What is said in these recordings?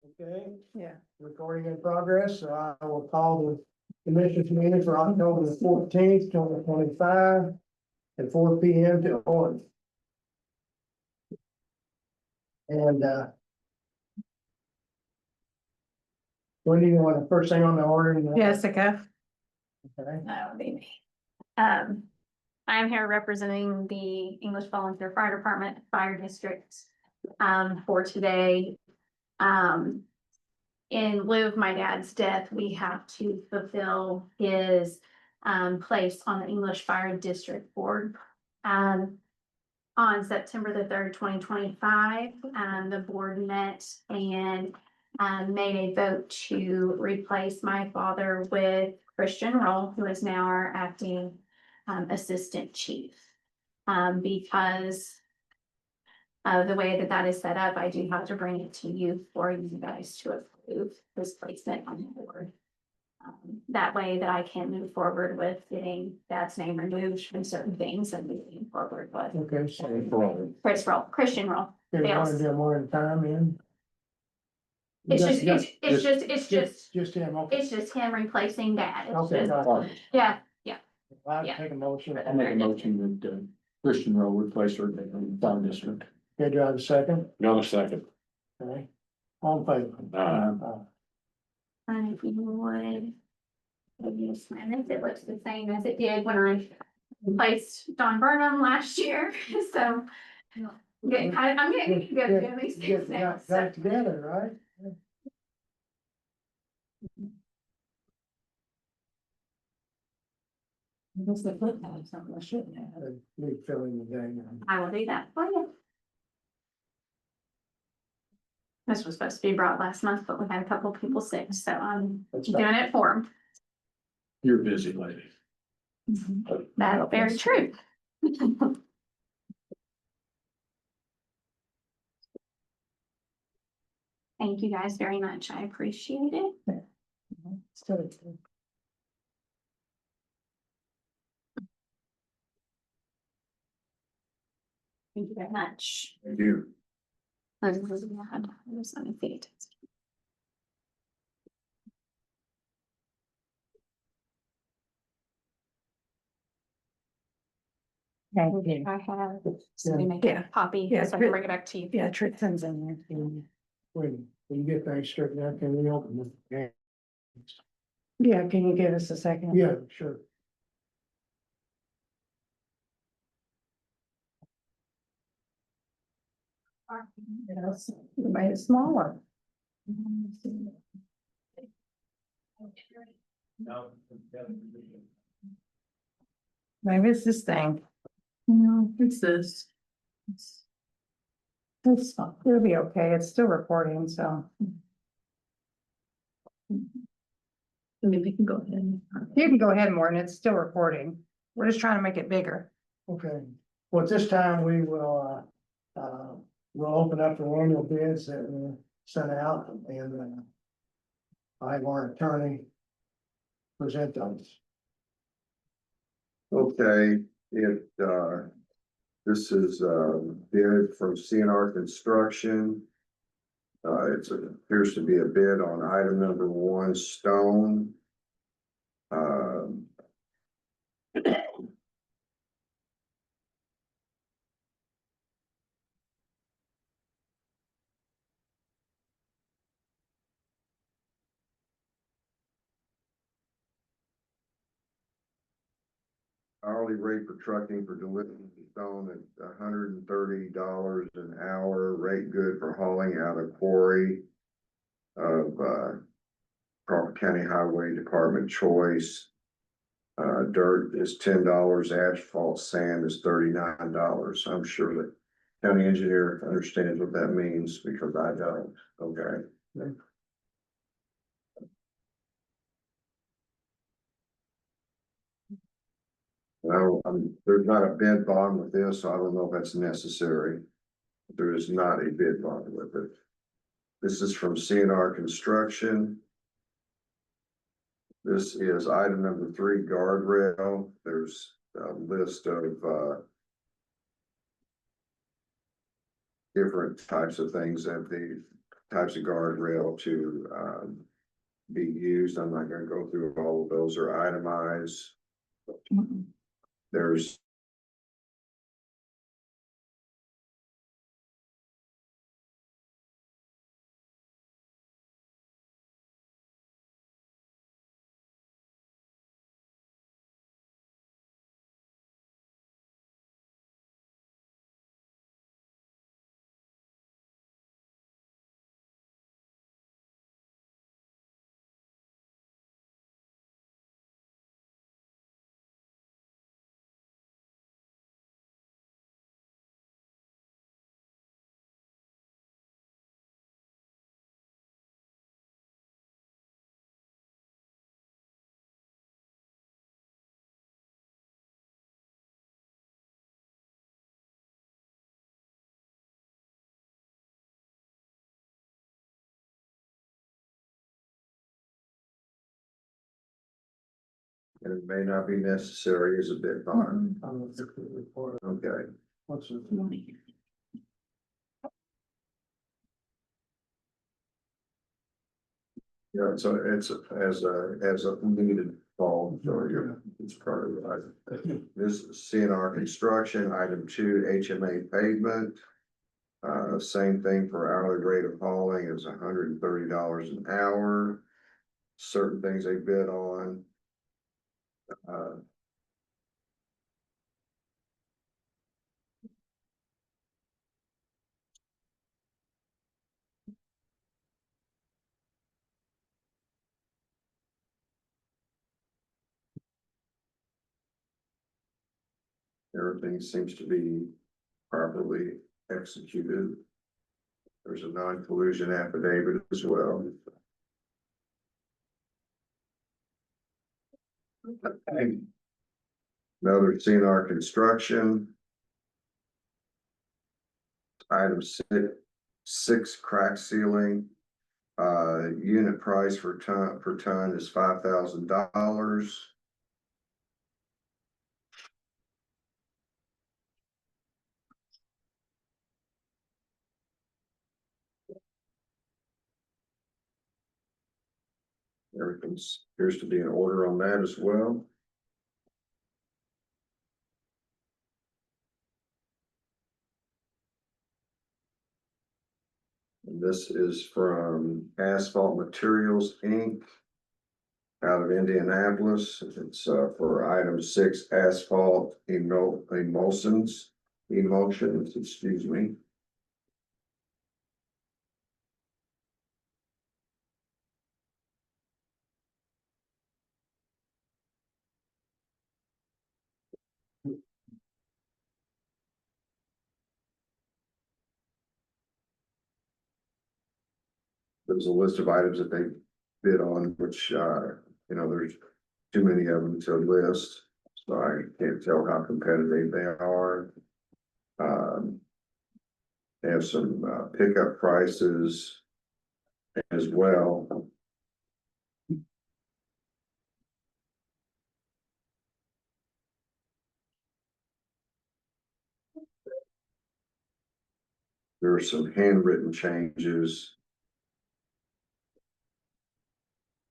Okay, Yeah. recording in progress, so I will call the commissioners meeting for October the 14th, 2025 at 4 p.m. to 1. And what do you want the first thing on the order? Jessica. Okay, That would be me. I am here representing the English Volunteer Fire Department Fire District, for today. In lieu of my dad's death, we have to fulfill his, place on the English Fire District Board. On September the 3rd, 2025, the board met and made a vote to replace my father with Christian Roll, who is now our acting assistant chief. Because of the way that that is set up, I do have to bring it to you for you guys to approve this placement on the board. That way that I can move forward with getting dad's name removed from certain things and moving forward with okay, so Christian Roll. you want to do more in time in? Just him, okay. It's just him replacing dad. It's Okay, just- got it. Yeah, I'll yeah. take a motion. I make a motion that Christian Rowe replace her in the town district. Okay, do I have a second? Got a second. Okay, all in favor? and if you would. Use my list, it looks the same as it did when I replaced Don Burnham last year, so. I'm getting good doing these things now, Got so. it together, right? I guess they could have something I shouldn't have. Me filling the day now. I will do that for you. This was supposed to be brought last month, but we had a couple of people sick, so I'm That's doing fine. it for them. You're a busy lady. That's very true. Thank you guys very much. I appreciate it. Still. Thank you very much. Thank you. Let me see it. Thank you. I have, somebody make Yeah. a copy, Yeah, so I can bring it back to you. Yeah, Trixon's in there. When you get things straightened out, can we open it? Yeah, can you give us a second? Yeah, sure. Yes, you made it smaller. Maybe it's this thing. No, it's this. It's, it'll be okay. It's still recording, so. Maybe we can go ahead. You can go ahead, Morton. It's still recording. We're just trying to make it bigger. Okay, well, at this time, we will, we'll open up the annual bids that were sent out and, I have our attorney present those. Okay, this is bid from CNR Construction. Appears to be a bid on item number 1, stone. Hourly rate for trucking for delivering stone at $130 an hour, rate good for hauling out of quarry of Crawford County Highway Department choice. Dirt is $10, asphalt sand is $39. I'm sure that county engineer understands what that means because I don't. Okay. Well, there's not a bid bond with this, so I don't know if that's necessary. There is not a bid bond with it. This is from CNR Construction. This is item number 3, guardrail. There's a list of different types of things that the types of guardrail to, be used. I'm not gonna go through all of those are itemized. There's and it may not be necessary as a bit bond. I'm gonna look at the report. Okay, What's it? yeah, so it's as a needed bond, so it's part of it. This is CNR construction, item 2, HMA pavement. Same thing for hourly rate of hauling is $130 an hour. Certain things they bid on. Uh, Everything seems to be properly executed. There's a non-collusion affidavit as well. Another CNR construction. Item 6, crack ceiling. Unit price per ton is $5,000. Everything appears to be in order on that as well. And this is from Asphalt Materials, Inc. out of Indianapolis. It's for item 6, asphalt emulsions, excuse me. There's a list of items that they bid on, which, there's too many of them to list. So I can't tell how competitive they are. They have some pickup prices as well. There are some handwritten changes.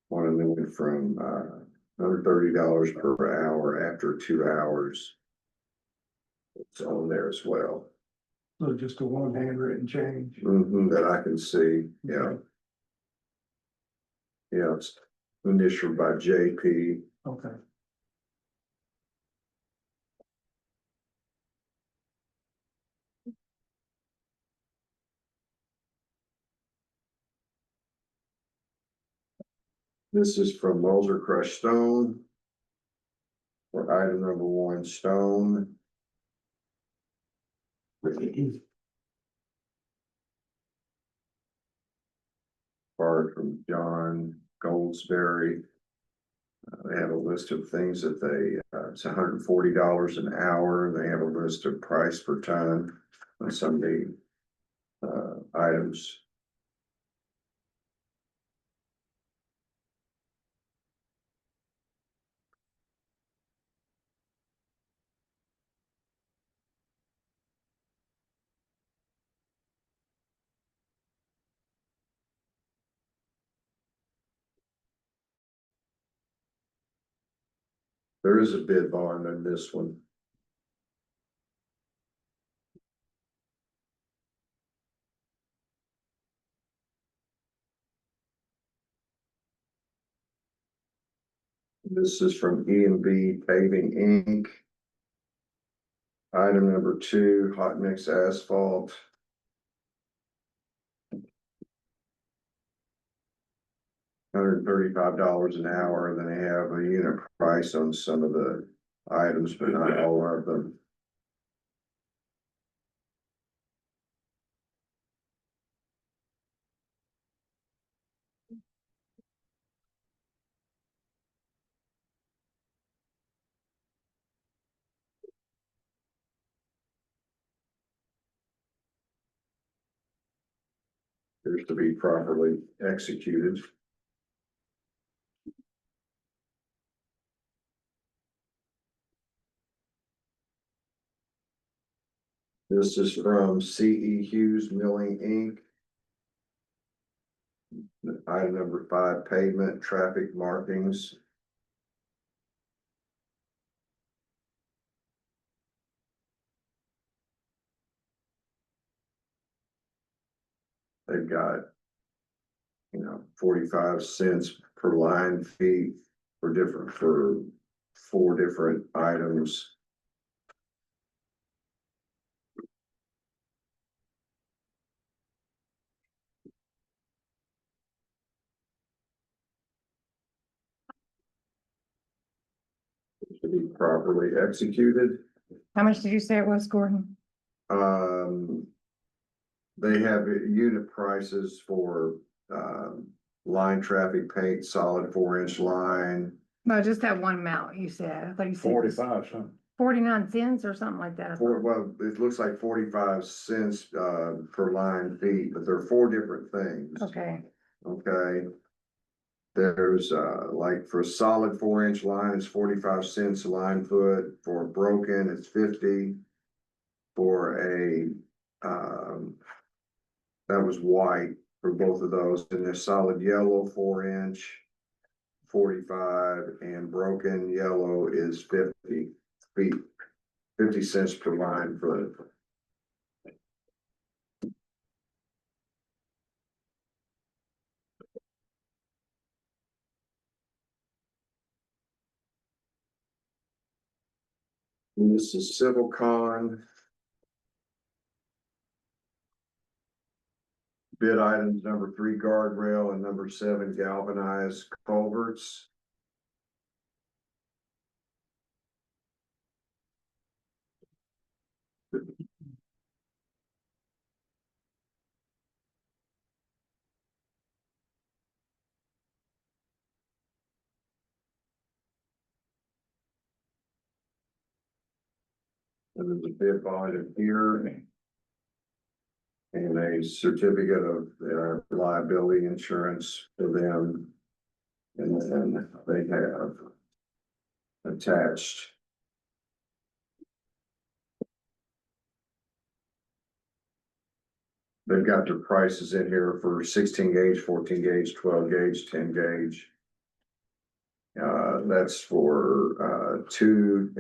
One of them went from $130 per hour after 2 hours. It's on there as well. So just a one handwritten change. That I can see, yeah. Yeah, it's initialed by JP. Okay. This is from Moser Crushed Stone. For item number 1, stone. Card from John Goldsberry. They have a list of things that it's $140 an hour. They have a list of price per ton on some of the items. There is a bid bond on this one. This is from E and B Paving Inc. Item number 2, hot mix asphalt. $135 an hour, and then they have a unit price on some of the items, but not all of them. Appears to be properly executed. This is from C.E. Hughes Milling Inc. Item number 5, pavement traffic markings. They've got, 45 cents per line feet for 4 different items. To be properly executed. How much did you say it was, Gordon? They have unit prices for, line traffic paint, solid 4-inch line. No, just that one amount you said. I thought you said it was 45 something. 49 cents or something like that. I thought. Well, it looks like 45 cents, per line feet, but they're 4 different things. Okay, Okay. There's, like for a solid 4-inch line, it's 45 cents a line foot. For broken, it's 50. For a, that was white for both of those. And the solid yellow 4-inch, 45, and broken yellow is 50 feet, 50 cents per line foot. And this is Civil Con. Bid items number 3 guardrail and number 7 galvanized culverts. And there's a bid bond here. And a certificate of liability insurance for them. And then they have attached. They've got their prices in here for 16 gauge, 14 gauge, 12 gauge, 10 gauge. That's for 2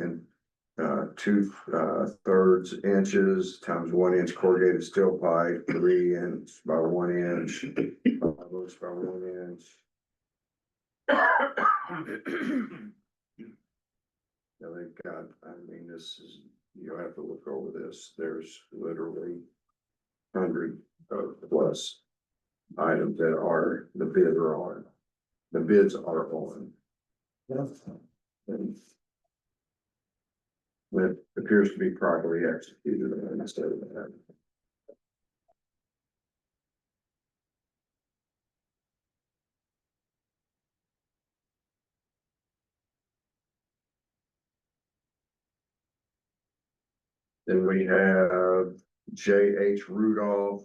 2/3 inches times 1 inch corrugated steel pipe, 3 inch by 1 inch, 5 inch by 1 inch. Now they've got, this is, you'll have to look over this. There's literally 100 plus items that are, the bids are on. The bids are on. And it appears to be properly executed instead of that. Then we have J.H. Rudolph.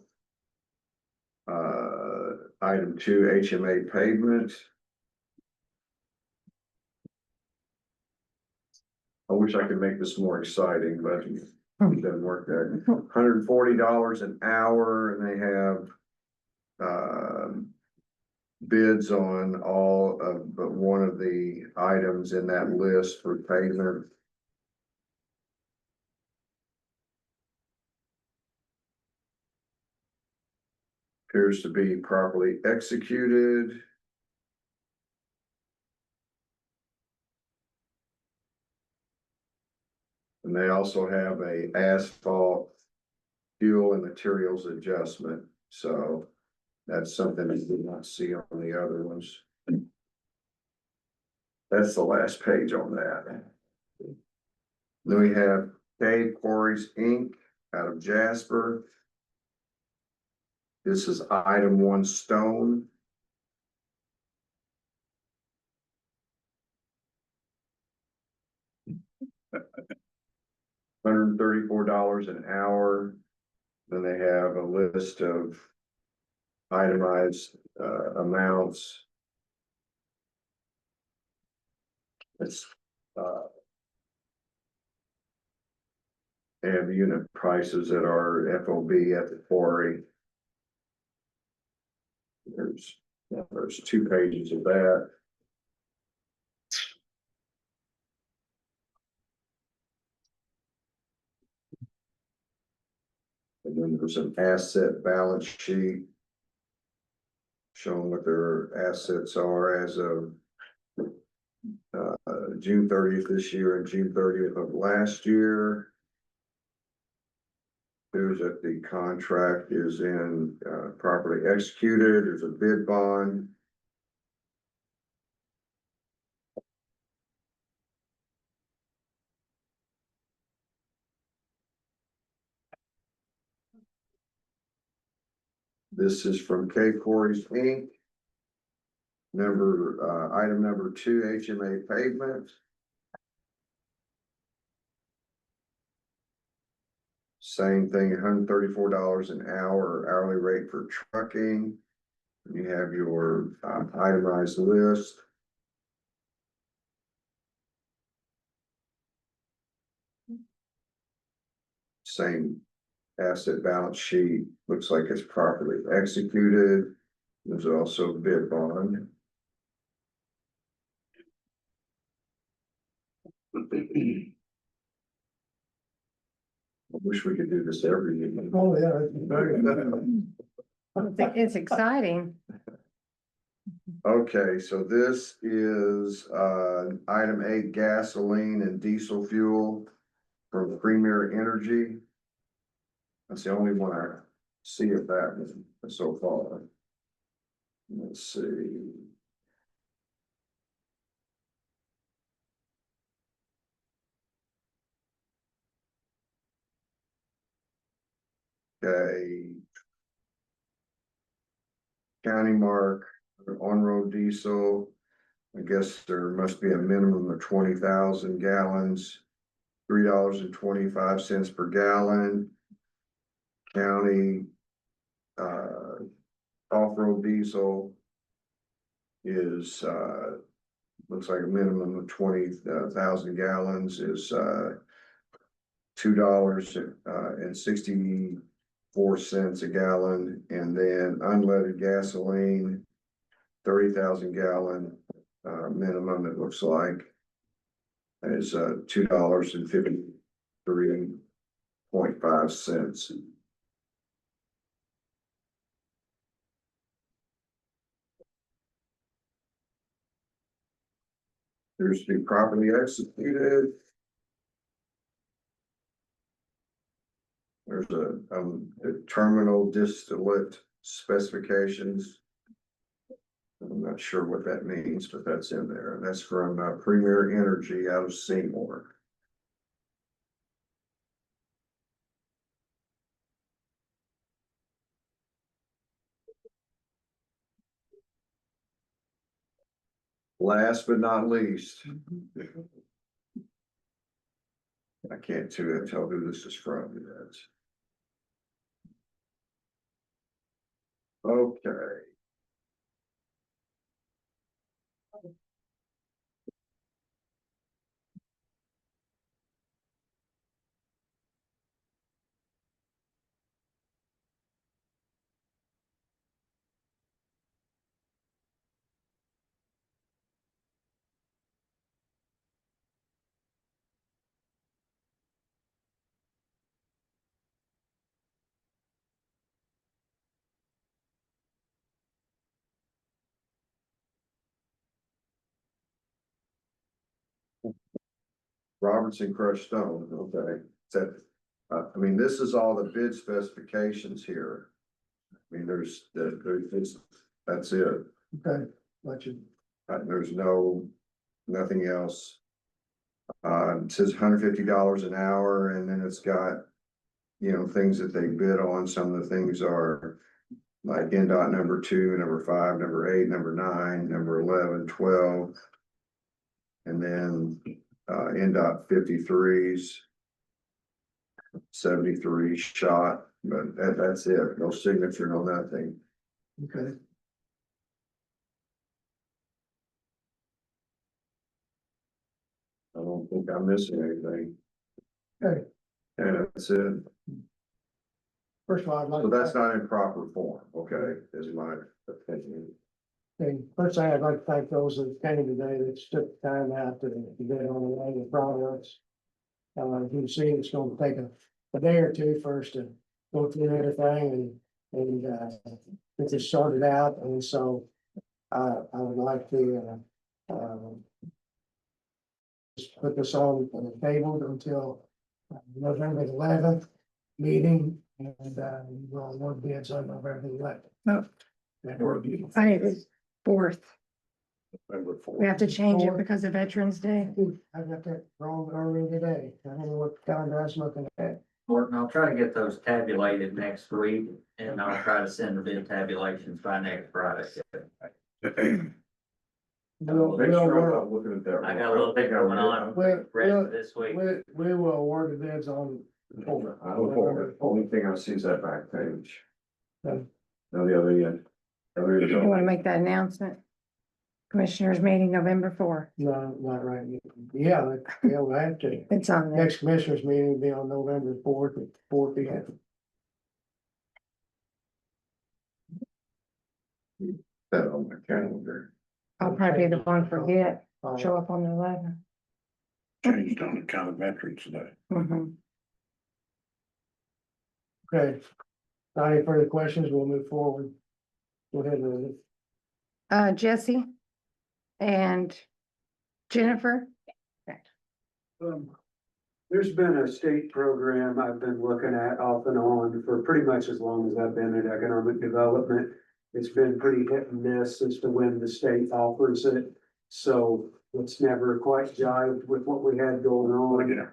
Item 2, HMA pavement. I wish I could make this more exciting, but it doesn't work there. $140 an hour, and they have bids on all of but one of the items in that list for pavement. Appears to be properly executed. And they also have a asphalt fuel and materials adjustment, so that's something you did not see on the other ones. That's the last page on that. Then we have K Quarries Inc. out of Jasper. This is item one stone. $134 an hour. Then they have a list of itemized amounts. It's and unit prices that are FOB at the quarry. There's 2 pages of that. And then there's an asset balance sheet showing what their assets are as of June 30th this year and June 30th of last year. There's that the contract is in properly executed. There's a bid bond. This is from K Quarries Inc. Item number 2, HMA pavement. Same thing, $134 an hour hourly rate for trucking. You have your itemized list. Same asset balance sheet, looks like it's properly executed. There's also a bid bond. I wish we could do this every year. Oh, yeah, it's very good. It's exciting. Okay, so this is item 8, gasoline and diesel fuel from Premier Energy. That's the only one I see of that so far. Let's see. Okay. County mark, on-road diesel. I guess there must be a minimum of 20,000 gallons, $3.25 per gallon. County, off-road diesel is, looks like a minimum of 20,000 gallons is, $2.64 a gallon, and then unleaded gasoline, 30,000 gallon, minimum, it looks like, is, $2.53.5. There's to be properly executed. There's a terminal distillate specifications. I'm not sure what that means, but that's in there. And that's from Premier Energy out of Seymour. Last but not least, I can't tell who this is from yet. Okay. Robertson crushed stone, okay, that, I mean, this is all the bid specifications here. I mean, that's it, Okay, let you, there's nothing else. It says $150 an hour, and then it's got, you know, things that they bid on, some of the things are like NDOT number 2, number 5, number 8, number 9, number 11, 12. And then, NDOT 53s. 73 shot, but that's it, no signature, no nothing. okay, I don't think I'm missing anything. okay. And that's it. First of all, I'd like. So that's not in proper form, okay, is my opinion. Okay, first thing I'd like to thank those that came today that took the time out to get on the way of products. You can see it's gonna take a day or two first to go through everything and get this sorted out, and so I would like to just put this on the table until November 11th meeting, and we'll award bids on November 11th. Oh. That would be. I need the 4th. November We 4th. have to change it because of Veterans Day. I got that wrong earlier today. I don't know what calendar I was looking at. Morton, I'll try to get those tabulated next week, and I'll try to send the bid tabulations by next Friday. Make sure I'm not looking at that. I got a little bit going on Well, rest of this week. we will award the bids on. Only thing I see is that back page. Okay. No, the other end. You want to make that announcement? Commissioners meeting November 4th. No, not right. Yeah, we'll have to. It's on there. Next commissioners meeting will be on November 4th at 4 p.m. That on my calendar. I'll probably be the one forget, show up on the 11th. Changed on account of Veterans Day. Mhm. Okay. Not any further questions, we'll move forward. Go ahead, Linda. Jesse and Jennifer. There's been a state program I've been looking at off and on for pretty much as long as I've been in economic development. It's been pretty hit and miss as to when the state offers it. So it's never quite jived with what we had going on.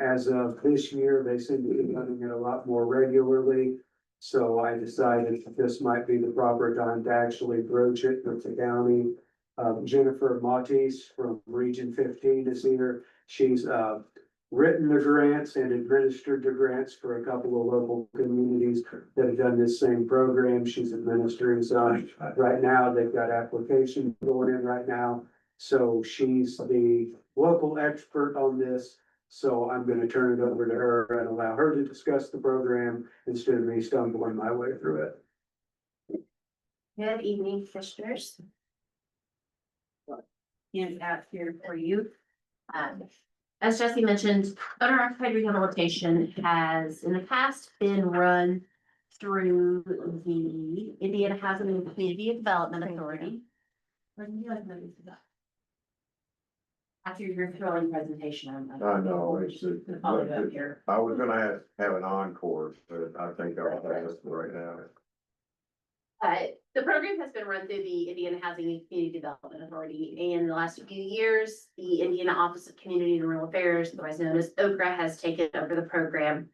As of this year, they seem to be running it a lot more regularly. So I decided that this might be the proper time to actually broach it with the county. Jennifer Matis from Region 15 is here. She's written the grants and administered the grants for a couple of local communities that have done this same program. She's administering some right now. They've got applications going in right now. So she's the local expert on this. So I'm gonna turn it over to her and allow her to discuss the program instead of me stumbling my way through it. Good evening, commissioners. Hand out here for you. As Jesse mentioned, owner occupied rehabilitation has in the past been run through the Indiana Housing and Community Development Authority. After your thrilling presentation, I know, it's, gonna follow you up here. I was gonna have an encore, but I think I'll pass right now. The program has been run through the Indiana Housing and Community Development Authority. And in the last few years, the Indiana Office of Community and Rural Affairs, otherwise known as OCRA, has taken over the program.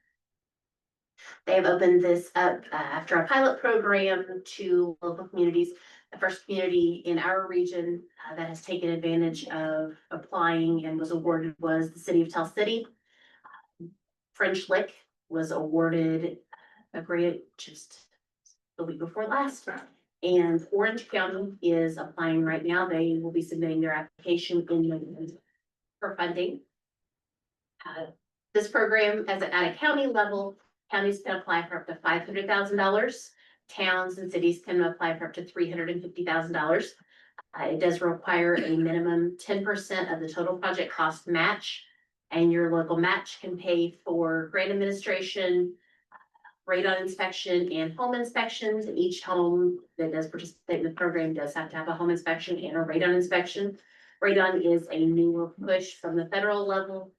They have opened this up after a pilot program to local communities. The first community in our region that has taken advantage of applying and was awarded was the city of Tell City. French Lick was awarded a grant just the week before last. And Orange County is applying right now. They will be submitting their application for funding. This program, as at a county level, counties can apply for up to $500,000. Towns and cities can apply for up to $350,000. It does require a minimum 10% of the total project cost match. And your local match can pay for grant administration, radon inspection and home inspections. And each home that does participate in the program does have to have a home inspection and a radon inspection. Radon is a newer push from the federal level.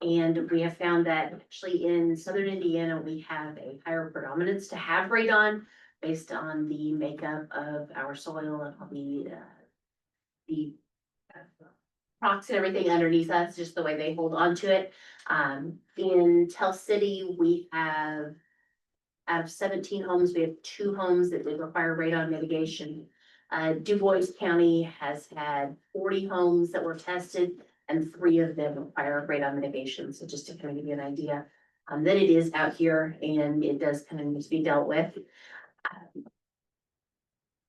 And we have found that actually in southern Indiana, we have a higher predominance to have radon based on the makeup of our soil and the rocks and everything underneath us, just the way they hold on to it. In Tell City, we have out of 17 homes, we have 2 homes that would require radon mitigation. Du Bois County has had 40 homes that were tested and 3 of them require radon mitigation. So just to kind of give you an idea, that it is out here and it does kind of need to be dealt with.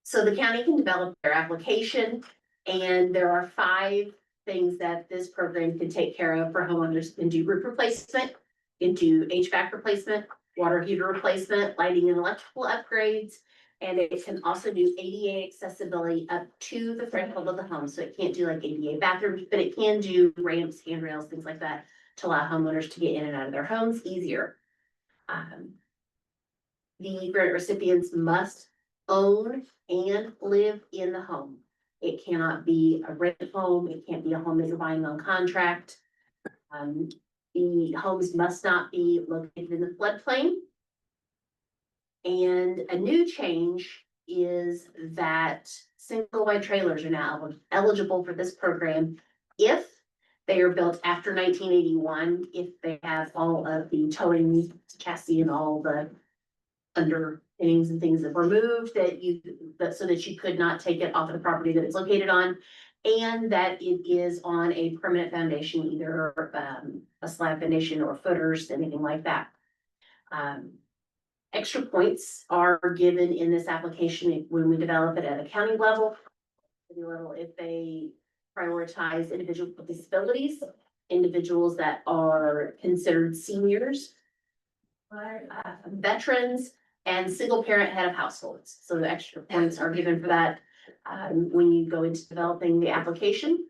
So the county can develop their application, and there are 5 things that this program can take care of for homeowners. Can do roof replacement, can do HVAC replacement, water heater replacement, lighting and electrical upgrades. And it can also do ADA accessibility up to the threshold of the home. So it can't do like ADA bathrooms, but it can do ramps, handrails, things like that to allow homeowners to get in and out of their homes easier. The grant recipients must own and live in the home. It cannot be a rent home. It can't be a home that you're buying on contract. The homes must not be located in the floodplain. And a new change is that single wide trailers are now eligible for this program if they are built after 1981, if they have all of the towing chassis and all the underpinnings and things that were moved so that you could not take it off of the property that it's located on, and that it is on a permanent foundation, either a slab foundation or footers, anything like that. Extra points are given in this application when we develop it at a county level. If they prioritize individuals with disabilities, individuals that are considered seniors, veterans, and single parent head of households. So the extra points are given for that when you go into developing the application.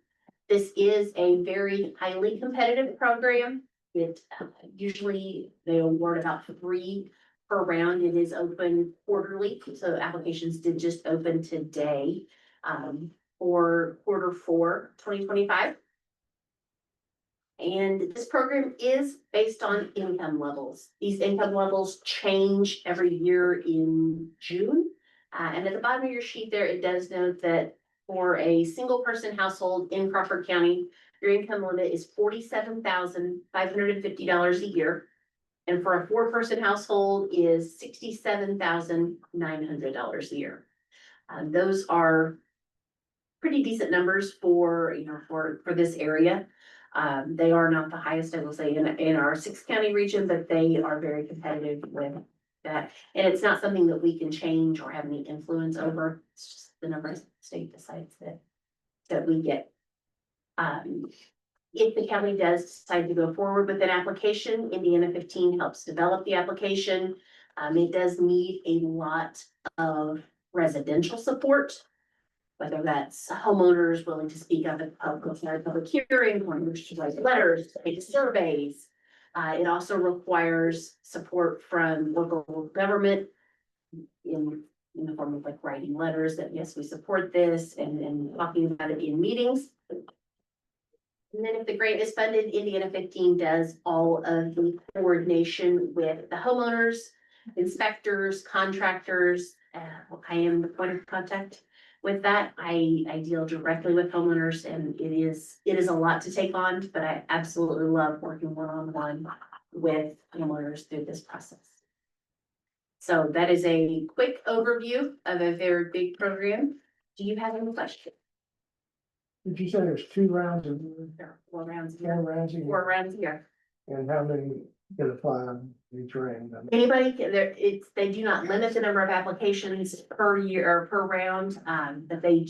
This is a very highly competitive program. It usually they award about 3 per round. It is open quarterly, so applications did just open today for Q4 2025. And this program is based on income levels. These income levels change every year in June. And at the bottom of your sheet there, it does note that for a single person household in Crawford County, your income limit is $47,550 a year. And for a 4-person household is $67,900 a year. Those are pretty decent numbers for, for this area. They are not the highest, I will say, in our 6-county region, but they are very competitive with that. And it's not something that we can change or have any influence over. It's just the number the state decides that we get. If the county does decide to go forward with an application, Indiana 15 helps develop the application. It does need a lot of residential support, whether that's homeowners willing to speak up at public hearing, homeowners to write letters, make surveys. It also requires support from local government in the form of like writing letters that, yes, we support this and talking about it in meetings. And then if the grant is funded, Indiana 15 does all of the coordination with the homeowners, inspectors, contractors. I am the point of contact with that. I deal directly with homeowners, and it is a lot to take on, but I absolutely love working one-on-one with homeowners through this process. So that is a quick overview of a very big program. Do you have any questions? Did you say there's 2 rounds of, There are 4 rounds 4 here. rounds a 4 year? rounds here. And how many get applied each round? Anybody, they do not limit the number of applications per year or per round, but they've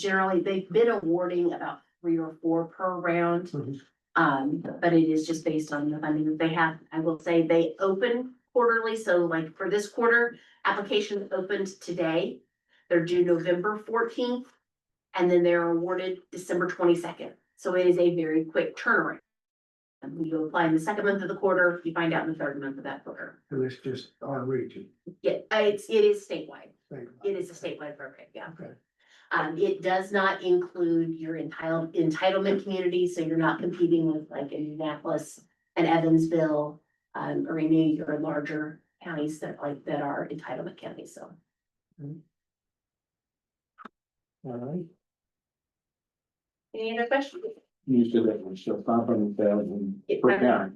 been awarding about 3 or 4 per round. Mhm. But it is just based on the funding that they have. I will say they open quarterly, so like for this quarter, applications opened today. They're due November 14th, and then they're awarded December 22nd. So it is a very quick turnaround. And you apply in the 2nd month of the quarter, you find out in the 3rd month of that quarter. So it's just our region. Yeah, it is statewide. Think It is a statewide program, yeah. Okay. It does not include your entitlement communities, so you're not competing with like Indianapolis and Evansville, or any of your larger counties that are entitlement counties, so. All right. Any other questions? You said that was 500,000 per county,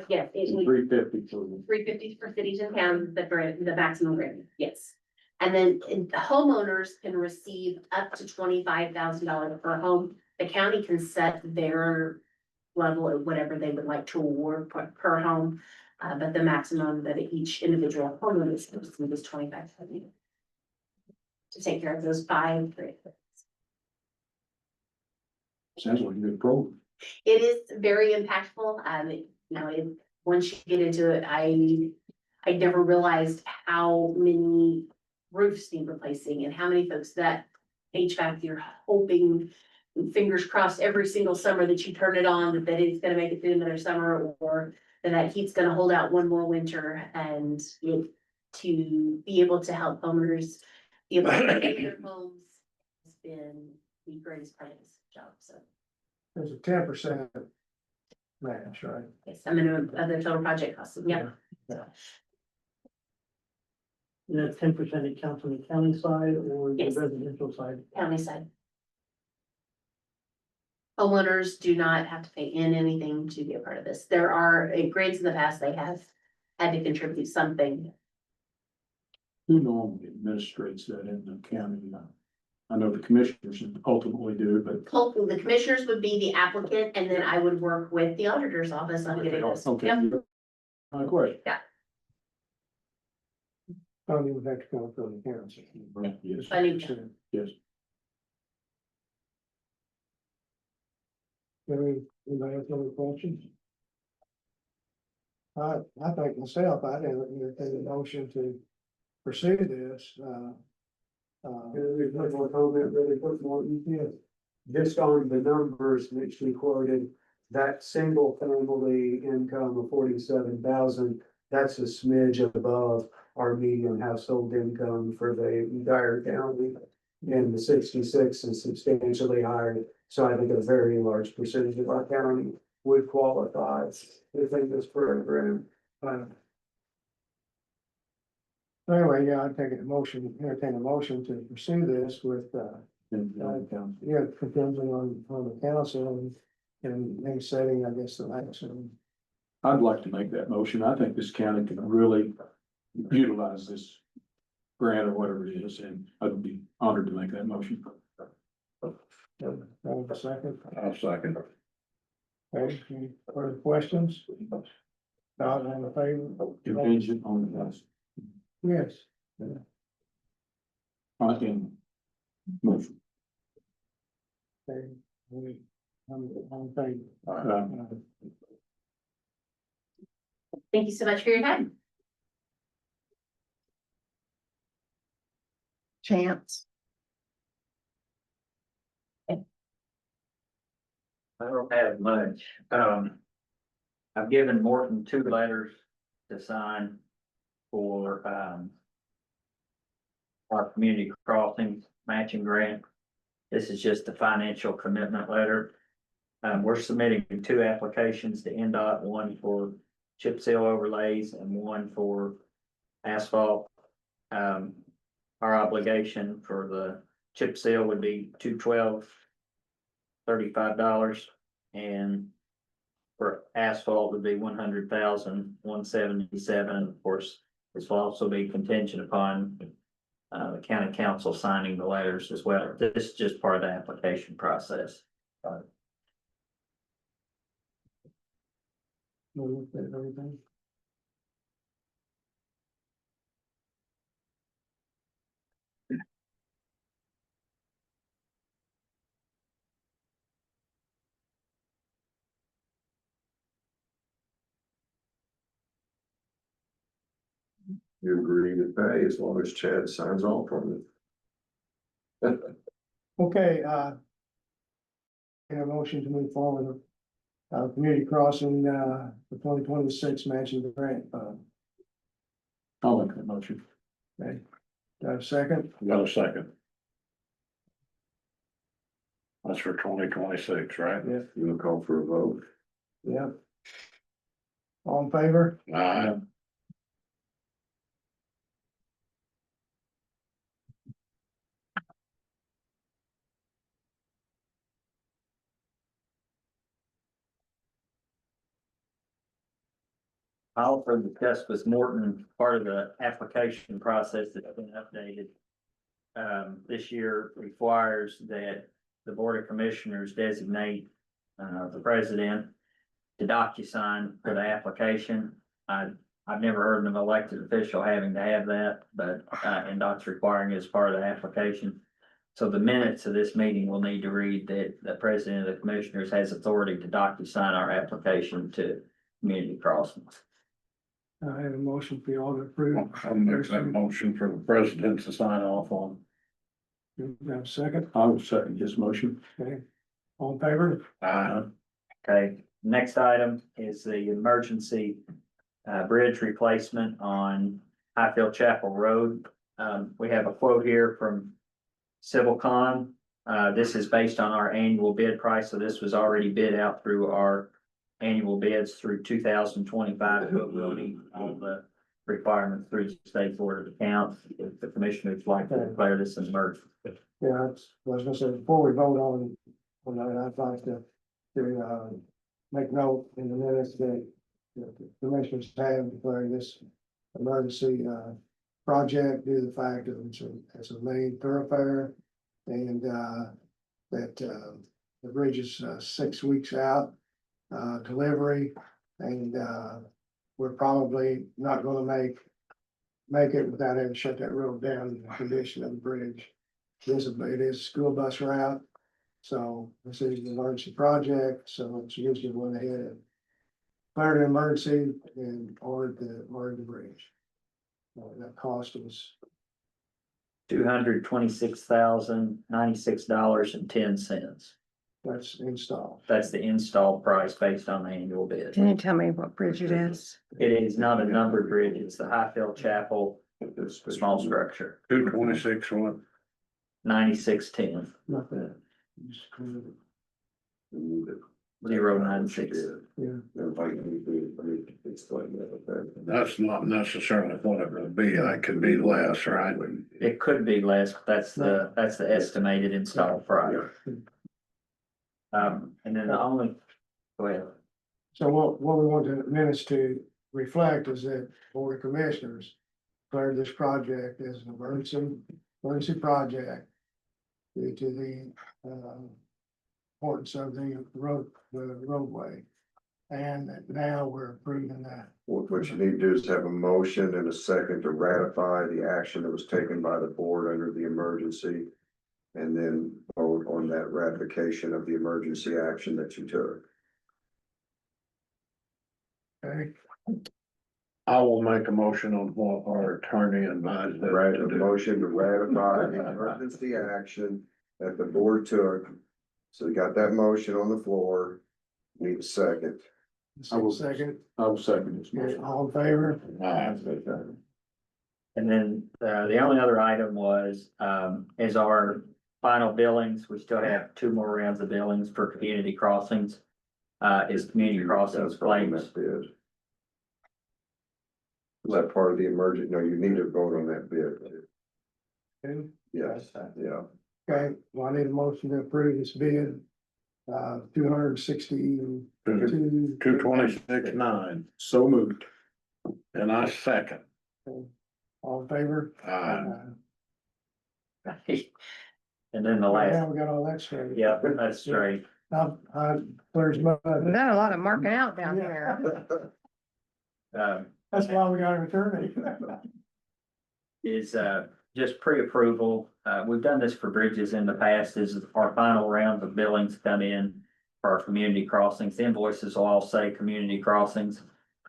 Yes, it would 350 for the. 350 for cities and towns, the maximum grant, yes. And then homeowners can receive up to $25,000 per home. The county can set their level of whatever they would like to award per home. But the maximum that each individual homeowner is going to receive is $25,000 to take care of those 5 grant. Sounds like a good program. It is very impactful. Once you get into it, I never realized how many roofs need replacing and how many folks that HVAC, you're hoping, fingers crossed, every single summer that you turn it on, that it's gonna make it through another summer, or that heat's gonna hold out one more winter, and to be able to help homeowners be able to make their homes has been the greatest part of this job, so. There's a 10% match, right? Yes, a minimum of the total project cost, yeah. That 10% it counts on the county side or the Yes. residential side? County side. Homeowners do not have to pay in anything to be a part of this. There are grades in the past, they have had to contribute something. Who normally administrates that in the county? I know the commissioners ultimately do, but. Hopefully, the commissioners would be the applicant, and then I would work with the auditor's office on getting this. Okay. Yep. My question. Don't even have to come from the council. Yes. Funding. Yes. Anybody else have any questions? I think myself, I didn't entertain a motion to pursue this, There's one more comment really quick, Morton. Just on the numbers that she quoted, that single family income of 47,000, that's a smidge above our median household income for the entire county. And the 66 is substantially higher, so I think a very large percentage of our county would qualify within this program. Anyway, yeah, I'd entertain a motion to pursue this with, yeah, contingent on the council and maybe setting, I guess, the action. I'd like to make that motion. I think this county can really utilize this grant or whatever it is, and I'd be honored to make that motion. Have a second. I'll second. Okay, any further questions? Not in favor? Contingent on the. Yes. I can. Motion. Okay, I'm in favor. Thank you so much for your time. Chance. I don't have much. I've given Morton 2 letters to sign for, our community crossings matching grant. This is just a financial commitment letter. We're submitting 2 applications to NDOT, one for chip seal overlays and one for asphalt. Our obligation for the chip seal would be $212.35, and for asphalt would be $100,177. Of course, this will also be contingent upon the county council signing the letters as well. This is just part of the application process. Everything. You agree to pay as long as Chad signs off on it. Okay, a motion to move forward. Community crossing, the 2026 matching grant fund. I'll make that motion. Okay, do I have a second? Got a second. That's for 2026, right? Yeah, You wanna call for a vote? yeah. All in favor? Aye. I'll further discuss with Morton, part of the application process that's been updated. This year requires that the Board of Commissioners designate, the president to DocuSign for the application. I've never heard of an elected official having to have that, but, NDOT's requiring it as part of the application. So the minutes of this meeting will need to read that the president of the commissioners has authority to DocuSign our application to community crossings. I have a motion for y'all to approve. I'll make that motion for the president to sign off on. You have a second? I will second his motion. Okay. All in favor? Aye. Okay, next item is the emergency bridge replacement on Highfield Chapel Road. We have a quote here from Civil Con. This is based on our annual bid price, so this was already bid out through our annual bids through 2025. But we'll need all the requirements through the state board of accounts if the commissioners like to declare this an emergency. Yeah, I was gonna say, before we vote on that, I'd like to make note in the minutes that the commissioners have declared this emergency, project due to the fact that it's a main thoroughfare and, that, the bridge is, 6 weeks out, delivery, and, we're probably not gonna make it without having to shut that road down in the condition of the bridge. It is a school bus route, so this is an emergency project, so it's usually went ahead and declared an emergency and ordered the bridge. That cost was, $226,096.10. that's installed. That's the install price based on the annual bid. Can you tell me what bridge it is? It is not a numbered bridge, it's the Highfield Chapel small structure, 226 what? 9610. Not bad. Just kind of, 096. yeah, That's not necessarily what it will be. That could be less, right? It could be less, but that's the estimated install price. And then the only, go ahead. so what we want the minutes to reflect is that Board of Commissioners declared this project as an emergency project due to the, importance of the roadway. And now we're approving that. What you need to do is have a motion and a second to ratify the action that was taken by the board under the emergency. And then vote on that ratification of the emergency action that you took. Okay, I will make a motion on what our attorney advised us Right, to a do. motion to ratify the emergency action that the board took. So you got that motion on the floor. Need a second. I will- second, I will second his okay, motion. all in favor? Aye. And then, the only other item was, is our final billings. We still have 2 more rounds of billings for community crossings. Is community crossings claims. Bid. Is that part of the emergent? No, you need to vote on that bid. Okay, Yes, yeah. okay, well, I need a motion to approve this bid. 262. 226.9, So moved. and I second. All in favor? Aye. And then the last, Now we got all that straight. yeah, that's straight. Clears mud. We've got a lot of marking out down here. That's why we got an attorney. Is, just pre-approval. We've done this for bridges in the past, is our final round of billings come in for our community crossings. The invoices will all say community crossings.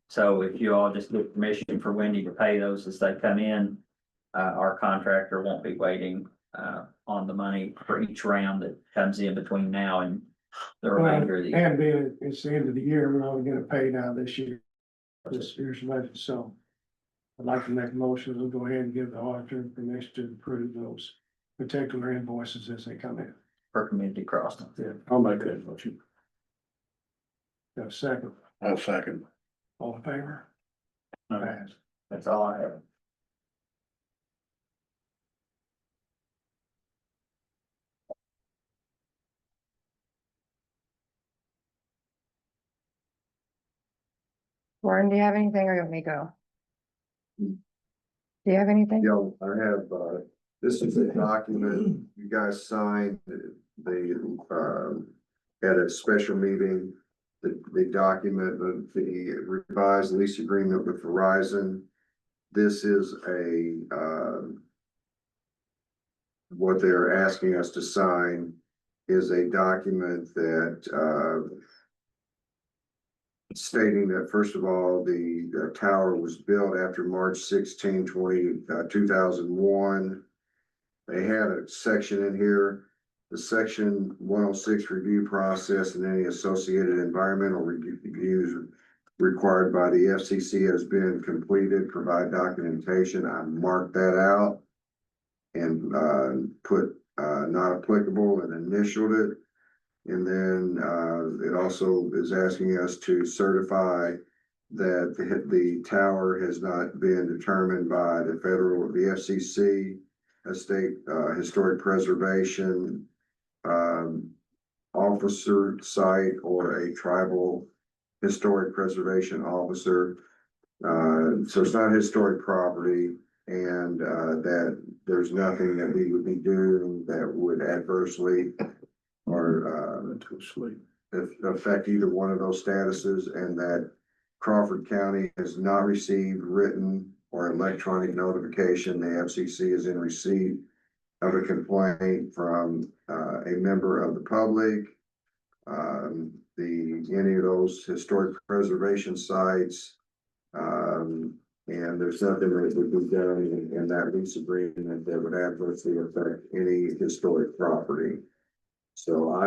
So if you all just give permission for Wendy to pay those as they come in, our contractor won't be waiting, on the money for each round that comes in between now and the remainder of the year. And being it's the end of the year, we're only gonna pay now this year's budget, so. I'd like to make a motion, we'll go ahead and give the auditor permission to approve those particular invoices as they come in. for community crossing. Yeah, I'll make that motion. Got a second, I'll second. all in favor? Pass. That's all I have. Warren, do you have anything or you want me to go? Do you have anything? Yeah, I have, this is a document you guys signed, at a special meeting. The document, the revised lease agreement with Verizon. This is what they're asking us to sign is a document that, stating that, first of all, the tower was built after March 16, 2001. They had a section in here, the section 106 review process and any associated environmental reviews required by the FCC has been completed, provide documentation. I marked that out and put not applicable and initialed it. And then it also is asking us to certify that the tower has not been determined by the FCC, a state historic preservation officer site, or a tribal historic preservation officer. So it's not historic property, and that there's nothing that we would be doing that would adversely or To sleep. affect either one of those statuses, and that Crawford County has not received written or electronic notification. The FCC is in receipt of a complaint from a member of the public. Any of those historic preservation sites. And there's nothing that would be done in that lease agreement that would adversely affect any historic property. So I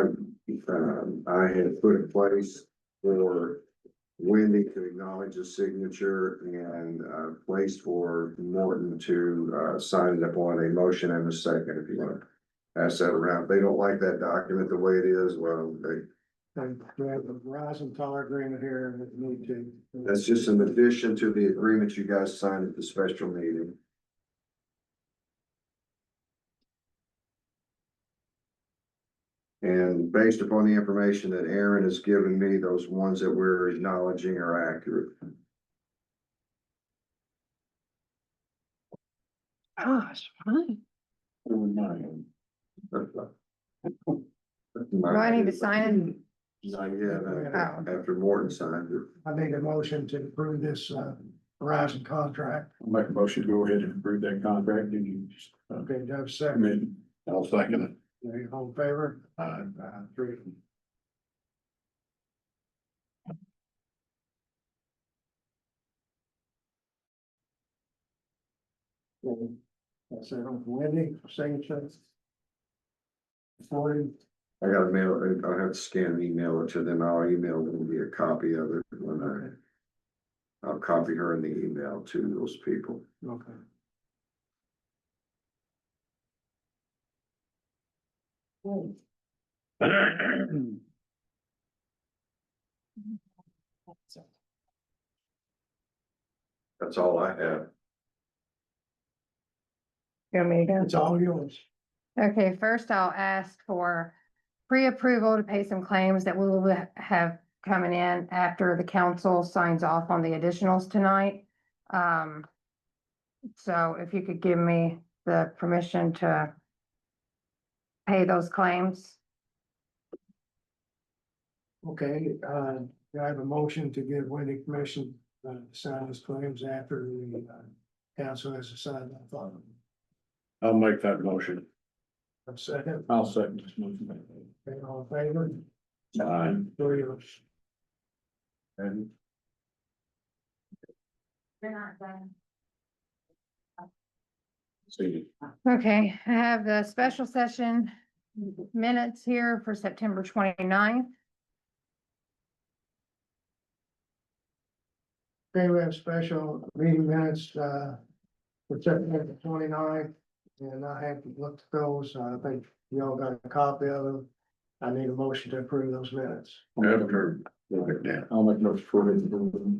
had put in place for Wendy to acknowledge the signature and place for Morton to sign it upon a motion and a second, if you want to pass that around. If they don't like that document the way it is, well, And we have the Verizon tower agreement here that we need to. that's just in addition to the agreement you guys signed at the special meeting. And based upon the information that Aaron has given me, those ones that we're acknowledging are accurate. Oh, it's fine. Do I need to sign Not yet, Oh. after Morton signed it. I made a motion to approve this Verizon contract. I'll make a motion to go ahead and approve that contract. Did you just? Okay, do I have a I second? mean, I'll second it. Are you all in favor? Aye. Three. That's it on Wendy, signature. Forty. I gotta mail it, I'll have to scan and email it to them. I'll email them be a copy of it when I'll copy her in the email to those people. Okay. That's all I have. You want me to go? It's all yours. Okay, first I'll ask for pre-approval to pay some claims that we will have coming in after the council signs off on the additionals tonight. So if you could give me the permission to pay those claims. Okay, do I have a motion to give Wendy permission to sign his claims after the council has decided on them? I'll make that motion. A second, I'll second this motion. okay, all in favor? Aye. Three of us. And You're not done. see, Okay, I have the special session minutes here for September 29th. Okay, we have special meeting minutes, for September 29th. and I have looked at those, I think y'all got a copy of them. I need a motion to approve those minutes. After, look at that. I'll make a motion for the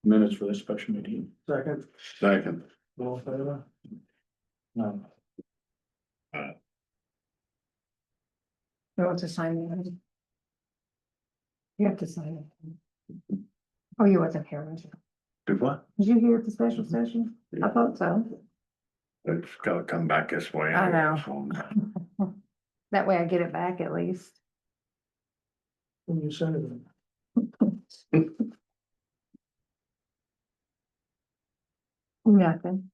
minutes for this special meeting. Second, Second, all in favor? No. You want to sign it? You have to sign it. Oh, you wasn't here, was you? do what? Did you hear at the special session? I thought so. It's gotta come back this way. I know. So, That way I get it back at least. When you send it. Nothing.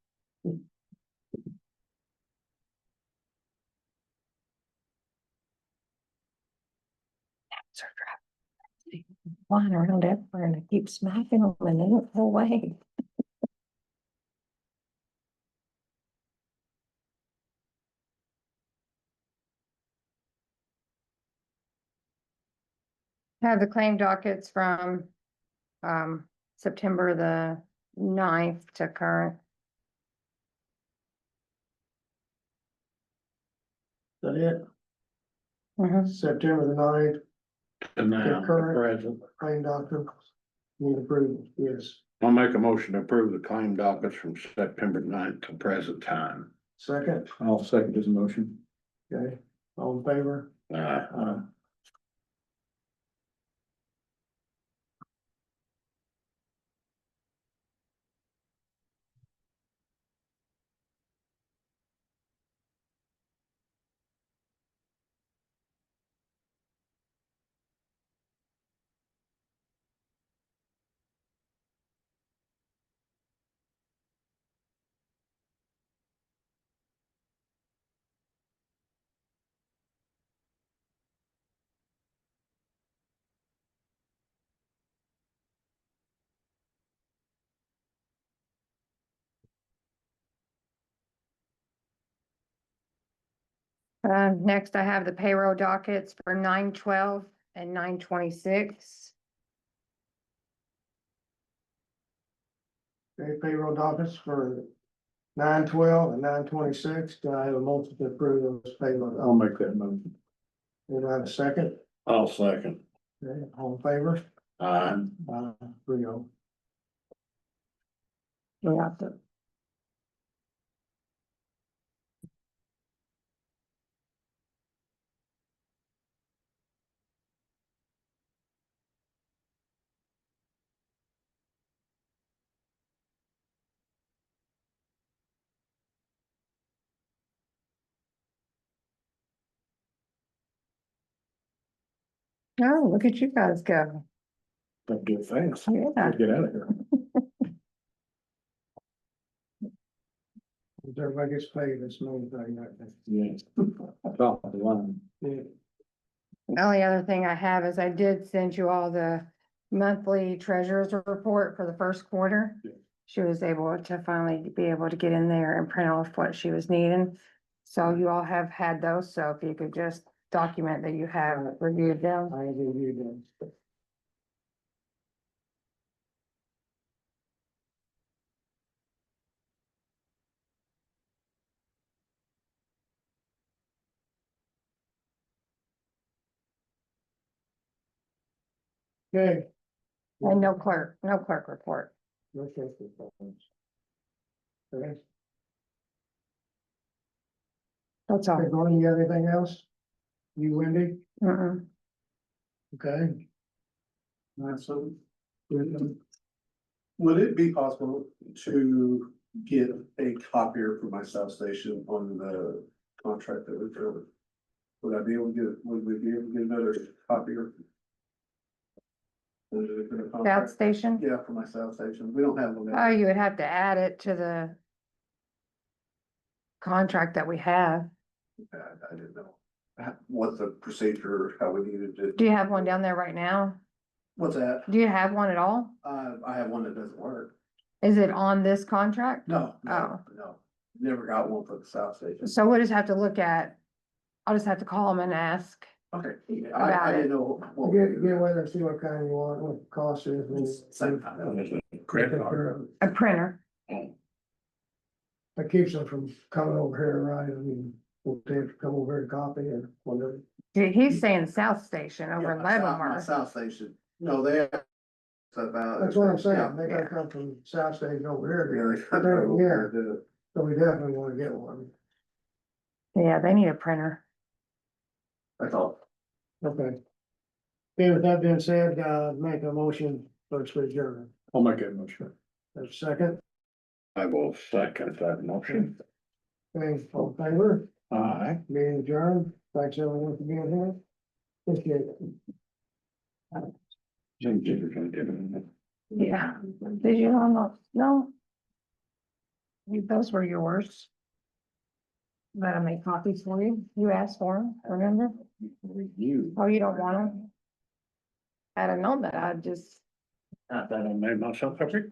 Flying around everywhere and I keep smacking them and they don't go away. Have the claim dockets from September the 9th to current. Is that it? Mhm. September the 9th, and now, the Concurrent. present, claim doctor. Need approval, yes. I'll make a motion to approve the claim dockets from September 9th to present time. Second, I'll second his motion. okay, all in favor? Uh, Next I have the payroll dockets for 9/12 and 9/26. Okay, payroll dockets for 9/12 and 9/26. Do I have a motion to approve those payroll? I'll make that motion. Do I have a second? I'll second. Okay, all in favor? Uh, 3-0. We have to. Oh, look at you guys go. Don't do it fast. Yeah. Get out of here. Everybody gets paid this month, thing, I think. Yes. Top of the line. Yeah. The only other thing I have is I did send you all the monthly treasurer's report for the first quarter. Yeah. She was able to finally be able to get in there and print off what she was needing. So you all have had those, so if you could just document that you have reviewed them. I give you that. Okay. And no clerk report. No clerk reports. Okay, That's all. Gordon, you got anything else? You, Wendy? Mm-mm. Okay. So, would it be possible to get a copier for my substation on the contract that we filled? Would I be able to get, would we be able to get another copier? For the South contract? Station? Yeah, for my substation. We don't have one. Oh, you would have to add it to the contract that we have. I didn't know. What's the procedure, how we needed to, Do you have one down there right now? what's that? Do you have one at all? I have one that doesn't work. Is it on this contract? No, Oh. no. Never got one for the south station. So we'll just have to look at, I'll just have to call them and ask. Okay, About I it. didn't know. what- Get with her, see what kind you want, what the cost is. Same time. credit card. A printer. that keeps them from coming over here, right? I mean, we'll have to come over here and copy or whatever. He's saying South Station over in Yeah, my Leavenworth. South Station, no, they have stuff out. That's what I'm saying, Yeah. they gotta come from South Station over here. Yeah, to they come over here Yeah, to do it. so we definitely wanna get one. Yeah, they need a printer. That's all. Okay. Okay, with that being said, make a motion for adjournment. I'll make that motion. There's a second, I will second that motion. okay, all in favor, Aye. meeting adjourned, thanks everyone for being here. Appreciate it. Yeah. Did you almost, no? Those were yours. Let I make copies for you. You asked for them, remember? You. Oh, you don't want them? I'd have known that, I'd just. Not that I made myself a big.